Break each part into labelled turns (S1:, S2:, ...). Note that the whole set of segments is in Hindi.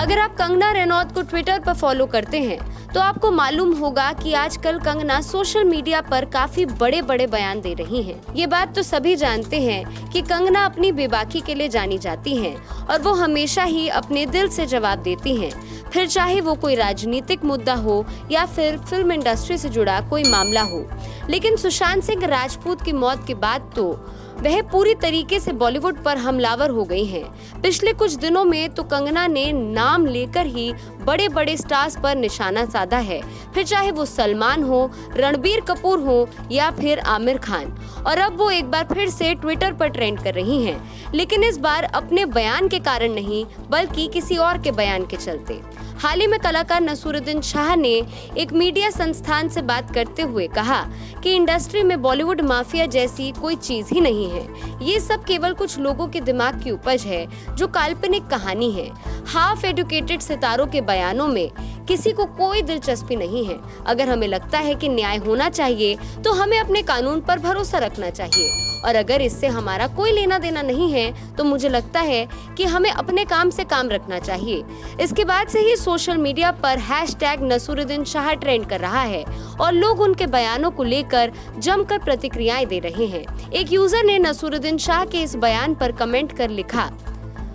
S1: अगर आप कंगना रनौत को ट्विटर पर फॉलो करते हैं तो आपको मालूम होगा कि आजकल कंगना सोशल मीडिया पर काफी बड़े बड़े बयान दे रही हैं। ये बात तो सभी जानते हैं कि कंगना अपनी बेबाकी के लिए जानी जाती हैं और वो हमेशा ही अपने दिल से जवाब देती हैं, फिर चाहे वो कोई राजनीतिक मुद्दा हो या फिर फिल्म इंडस्ट्री से जुड़ा कोई मामला हो। लेकिन सुशांत सिंह राजपूत की मौत के बाद तो वह पूरी तरीके से बॉलीवुड पर हमलावर हो गई हैं। पिछले कुछ दिनों में तो कंगना ने नाम लेकर ही बड़े बड़े स्टार्स पर निशाना साधा है, फिर चाहे वो सलमान हो, रणबीर कपूर हो या फिर आमिर खान। और अब वो एक बार फिर से ट्विटर पर ट्रेंड कर रही हैं, लेकिन इस बार अपने बयान के कारण नहीं बल्कि किसी और के बयान के चलते। हाल ही में कलाकार नसीरुद्दीन शाह ने एक मीडिया संस्थान से बात करते हुए कहा कि इंडस्ट्री में बॉलीवुड माफिया जैसी कोई चीज ही नहीं है। ये सब केवल कुछ लोगों के दिमाग की उपज है जो काल्पनिक कहानी है। हाफ एजुकेटेड सितारों के बयानों में किसी को कोई दिलचस्पी नहीं है। अगर हमें लगता है कि न्याय होना चाहिए तो हमें अपने कानून पर भरोसा रखना चाहिए, और अगर इससे हमारा कोई लेना देना नहीं है तो मुझे लगता है कि हमें अपने काम से काम रखना चाहिए। इसके बाद से ही सोशल मीडिया पर हैशटैग नसीरुद्दीन शाह ट्रेंड कर रहा है और लोग उनके बयानों को लेकर जमकर प्रतिक्रियाएं दे रहे हैं। एक यूजर ने नसीरुद्दीन शाह के इस बयान पर कमेंट कर लिखा,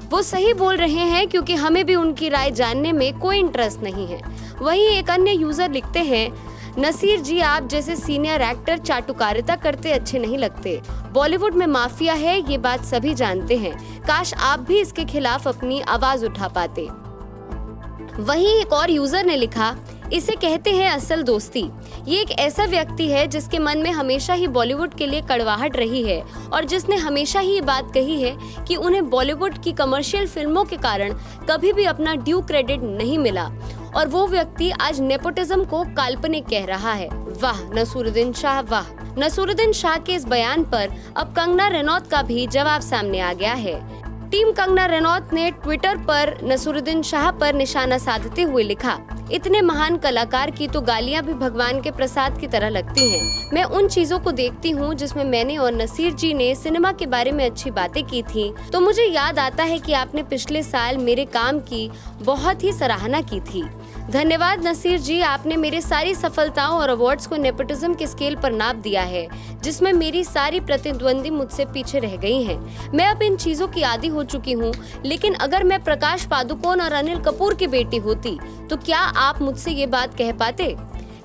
S1: वो सही बोल रहे हैं क्योंकि हमें भी उनकी राय जानने में कोई इंटरेस्ट नहीं है। वहीं एक अन्य यूजर लिखते हैं, नसीर जी आप जैसे सीनियर एक्टर चाटुकारिता करते अच्छे नहीं लगते। बॉलीवुड में माफिया है ये बात सभी जानते हैं, काश आप भी इसके खिलाफ अपनी आवाज उठा पाते। वहीं एक और यूजर ने लिखा, इसे कहते हैं असल दोस्ती। ये एक ऐसा व्यक्ति है जिसके मन में हमेशा ही बॉलीवुड के लिए कड़वाहट रही है और जिसने हमेशा ही ये बात कही है कि उन्हें बॉलीवुड की कमर्शियल फिल्मों के कारण कभी भी अपना ड्यू क्रेडिट नहीं मिला, और वो व्यक्ति आज नेपोटिज्म को काल्पनिक कह रहा है। वाह नसीरुद्दीन शाह, वाह। नसीरुद्दीन शाह के इस बयान पर अब कंगना रनौत का भी जवाब सामने आ गया है। टीम कंगना रनौत ने ट्विटर पर नसीरुद्दीन शाह पर निशाना साधते हुए लिखा, इतने महान कलाकार की तो गालियां भी भगवान के प्रसाद की तरह लगती हैं। मैं उन चीजों को देखती हूँ जिसमें मैंने और नसीर जी ने सिनेमा के बारे में अच्छी बातें की थी, तो मुझे याद आता है कि आपने पिछले साल मेरे काम की बहुत ही सराहना की थी। धन्यवाद नसीर जी, आपने मेरी सारी सफलताओं और अवार्ड्स को नेपोटिज्म के स्केल पर नाप दिया है, जिसमें मेरी सारी प्रतिद्वंदी मुझसे पीछे रह गई हैं। मैं अब इन चीजों की आदी हो चुकी हूँ, लेकिन अगर मैं प्रकाश पादुकोण और अनिल कपूर की बेटी होती तो क्या आप मुझसे ये बात कह पाते?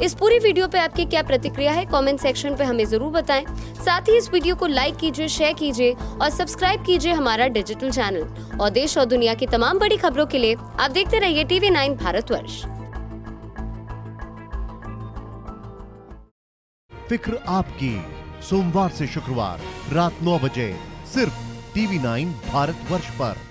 S1: इस पूरी वीडियो पे आपकी क्या प्रतिक्रिया है कमेंट सेक्शन पे हमें जरूर बताएं। साथ ही इस वीडियो को लाइक कीजिए, शेयर कीजिए और सब्सक्राइब कीजिए हमारा डिजिटल चैनल। और देश और दुनिया की तमाम बड़ी खबरों के लिए आप देखते रहिए TV9 भारतवर्ष।
S2: फिक्र आपकी, सोमवार से शुक्रवार रात 9 बजे सिर्फ TV9 भारतवर्ष पर।